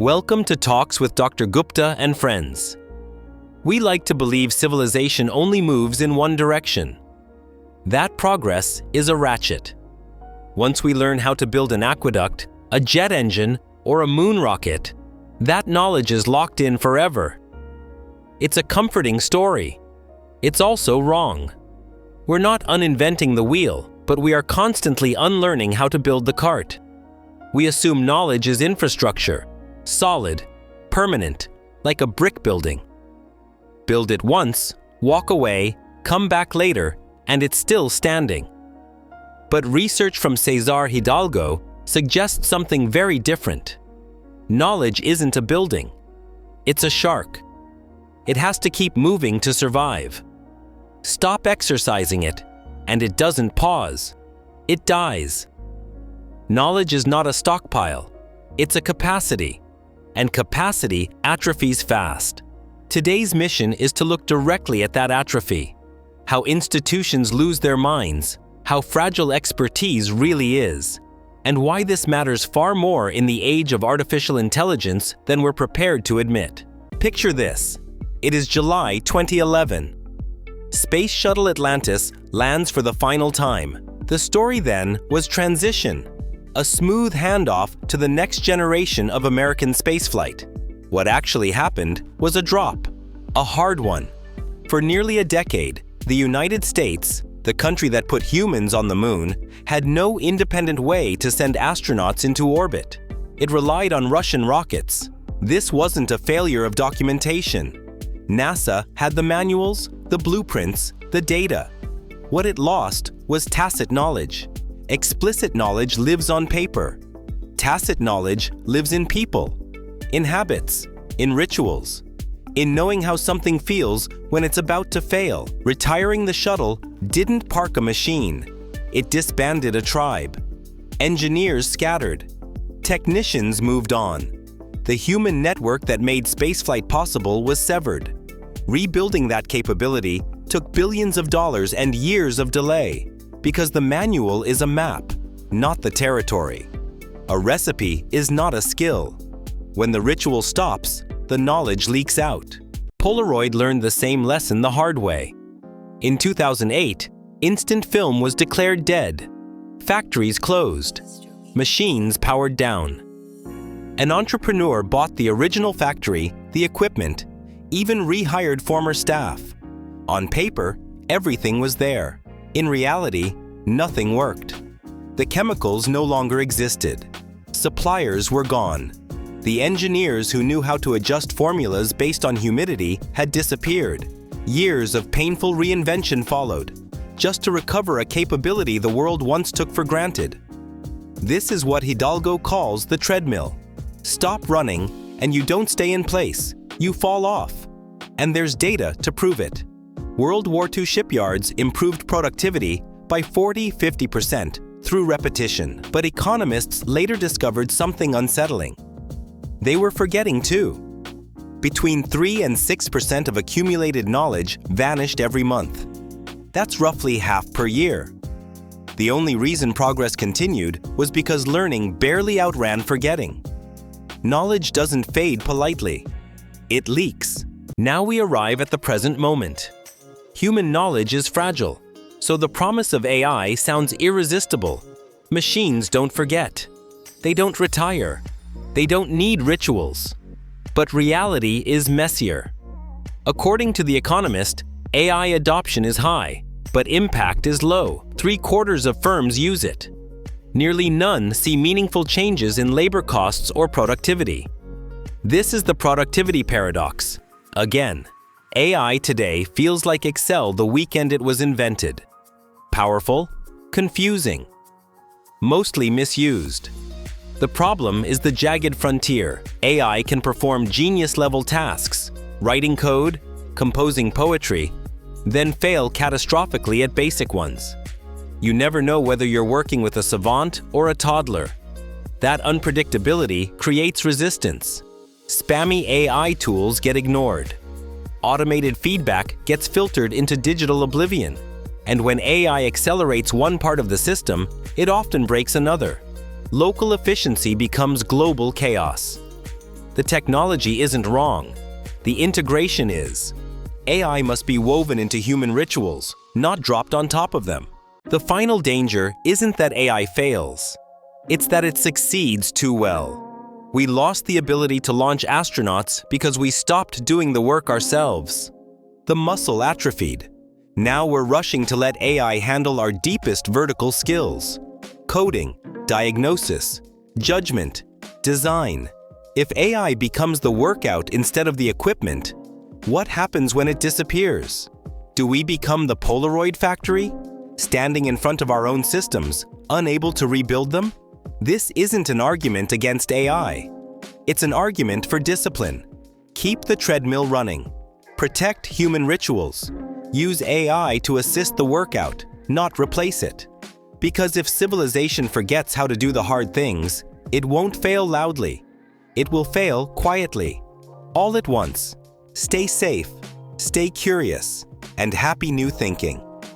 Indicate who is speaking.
Speaker 1: Welcome to Talks with Dr. Gupta and friends. We like to believe civilization only moves in one direction. That progress is a ratchet. Once we learn how to build an aqueduct, a jet engine, or a moon rocket, that knowledge is locked in forever. It's a comforting story. It's also wrong. We're not uninventing the wheel, but we are constantly unlearning how to build the cart. We assume knowledge is infrastructure, solid, permanent, like a brick building. Build it once, walk away, come back later, and it's still standing. But research from Cesar Hidalgo suggests something very different. Knowledge isn't a building. It's a shark. It has to keep moving to survive. Stop exercising it, and it doesn't pause. It dies. Knowledge is not a stockpile. It's a capacity. And capacity atrophies fast. Today's mission is to look directly at that atrophy, how institutions lose their minds, how fragile expertise really is, and why this matters far more in the age of artificial intelligence than we're prepared to admit. Picture this. It is July 2011. Space Shuttle Atlantis lands for the final time. The story then was transition. A smooth handoff to the next generation of American spaceflight. What actually happened was a drop, a hard one. For nearly a decade, the United States, the country that put humans on the moon, had no independent way to send astronauts into orbit. It relied on Russian rockets. This wasn't a failure of documentation. NASA had the manuals, the blueprints, the data. What it lost was tacit knowledge. Explicit knowledge lives on paper. Tacit knowledge lives in people, in habits, in rituals, in knowing how something feels when it's about to fail. Retiring the shuttle didn't park a machine. It disbanded a tribe. Engineers scattered. Technicians moved on. The human network that made spaceflight possible was severed. Rebuilding that capability took billions of dollars and years of delay. Because the manual is a map, not the territory. A recipe is not a skill. When the ritual stops, the knowledge leaks out. Polaroid learned the same lesson the hard way. In 2008, instant film was declared dead. Factories closed. Machines powered down. An entrepreneur bought the original factory, the equipment, even rehired former staff. On paper, everything was there. In reality, nothing worked. The chemicals no longer existed. Suppliers were gone. The engineers who knew how to adjust formulas based on humidity had disappeared. Years of painful reinvention followed, just to recover a capability the world once took for granted. This is what Hidalgo calls the treadmill. Stop running, and you don't stay in place. You fall off. And there's data to prove it. World War II shipyards improved productivity by 40–50% through repetition, but economists later discovered something unsettling. They were forgetting too. Between 3 and 6% of accumulated knowledge vanished every month. That's roughly half per year. The only reason progress continued was because learning barely outran forgetting. Knowledge doesn't fade politely. It leaks. Now we arrive at the present moment. Human knowledge is fragile, so the promise of AI sounds irresistible. Machines don't forget. They don't retire. They don't need rituals. But reality is messier. According to The Economist, AI adoption is high, but impact is low. 3/4 of firms use it. Nearly none see meaningful changes in labor costs or productivity. This is the productivity paradox. Again, AI today feels like Excel the weekend it was invented. Powerful, confusing, mostly misused. The problem is the jagged frontier. AI can perform genius-level tasks, writing code, composing poetry, then fail catastrophically at basic ones. You never know whether you're working with a savant or a toddler. That unpredictability creates resistance. Spammy AI tools get ignored. Automated feedback gets filtered into digital oblivion. And when AI accelerates one part of the system, it often breaks another. Local efficiency becomes global chaos. The technology isn't wrong. The integration is. AI must be woven into human rituals, not dropped on top of them. The final danger isn't that AI fails. It's that it succeeds too well. We lost the ability to launch astronauts because we stopped doing the work ourselves. The muscle atrophied. Now we're rushing to let AI handle our deepest vertical skills: coding, diagnosis, judgment, design. If AI becomes the workout instead of the equipment, what happens when it disappears? Do we become the Polaroid factory, standing in front of our own systems, unable to rebuild them? This isn't an argument against AI. It's an argument for discipline. Keep the treadmill running. Protect human rituals. Use AI to assist the workout, not replace it. Because if civilization forgets how to do the hard things, it won't fail loudly. It will fail quietly, all at once. Stay safe, stay curious, and happy new thinking.